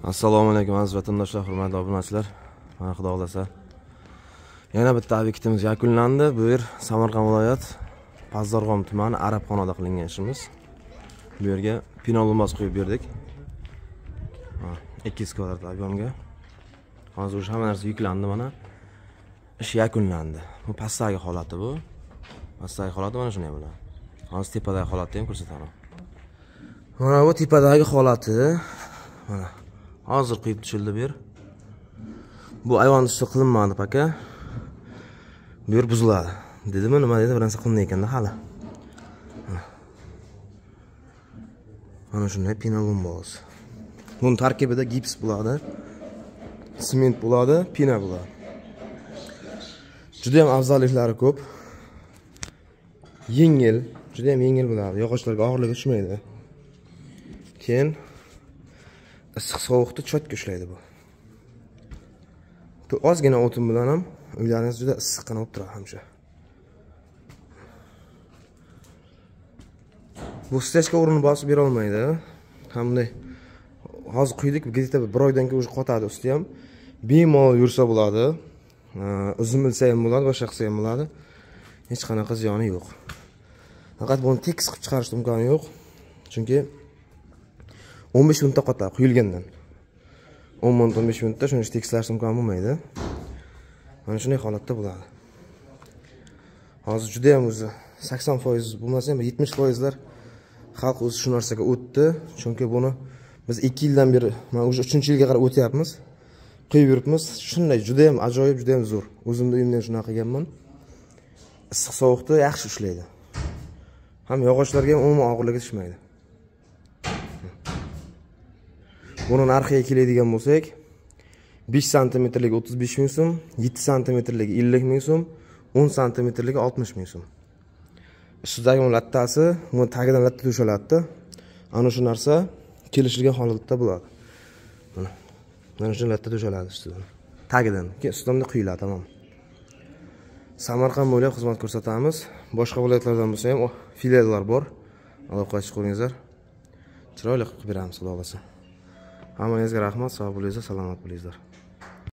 Assalomu alaykum aziz vatandoshlar, hurmatli obunachilar. Mana xudo xolasa yana bitta obyektimiz yakunlandi. Bu yer Samarqand viloyat Pazdorg'om tumani Arabxonada qilingan ishimiz. Bu yerga pinolmas qo'yib berdik. 200 kvadrat ob'yomga. Hozir o'sha hamma narsa yuklandi mana. Ish yakunlandi. Bu pastdagi holati bu. Pastdagi holati mana shunday bo'ladi. Hozir tepadagi holatni ham ko'rsataman. Mana bu tepadagi holati. Mana hozir quyib tushildi bu yer. Bu ayvon usti qilinmadi paka. Bu yer buziladi. Dedimi, nima dedi, bir narsa qilingan ekanda hali. Mana shunday pinolum bo'ladi. Buning tarkibida gips bo'ladi, sement bo'ladi, pina bo'ladi. Juda ham afzalliklari ko'p. Yengil, juda ham yengil bo'ladi. Yog'ochlarga og'irligi tushmaydi. Keyin issiq sovuqni chotga ushlaydi bu. Ozgina o'tin bilan ham uylaringiz juda issiqqina bo'lib turadi hamsha. Bu stechka o'rnini bosib bera olmaydi. Hamday hozir quydik, где-то bir oydan keyin o'zi qotadi usti ham. Bemalol yursa bo'ladi. Uzilsa ham bo'ladi, boshqa qilsa ham bo'ladi. Hech qanaqa ziyoni yo'q. Faqat buni tekis qilib chiqarish imkoni yo'q. Chunki 15 minutda qotadi quyilgandan. 10 minut 15 minutda shuni tekislash imkoni bo'lmaydi. Mana shunday holatda bo'ladi. Hozir juda ham o'zi 80% bo'lmasa ham 70%lar xalq o'zi shu narsaga o'tdi. Chunki buni biz 2 yildan beri, mana o'sha 3-yilga qarab o'tyapmiz. Quyib yuribmiz. Shunday juda ham ajoyib, juda ham zo'r. O'zimda uyimda shunaqa qilganman. Issiq sovuqni yaxshi ushlaydi. Ham yog'ochlarga ham umuman og'irligi tushmaydi. Buni narxiga keladigan bo'lsak, 5 santimetrlik 35 ming so'm, 7 santimetrlik 50 ming so'm, 10 santimetrlik 60 ming so'm. Ustidagi lattasi, buni tagidan latta to'shaladi. Ana shu narsa kelishilgan holatda bo'ladi. Mana shu latta to'shaladi ustidan. Tagidan, keyin ustidan quyiladi, tamom. Samarqand bo'ylab xizmat ko'rsatamiz. Boshqa viloyatlardan bo'lsa ham filiallar bor. Aloqa chiqaringizlar. Chiroyli qilib beramiz, xudo xolasa. Hammangizga rahmat, sog' bo'lingizlar, salomat bo'lingizlar.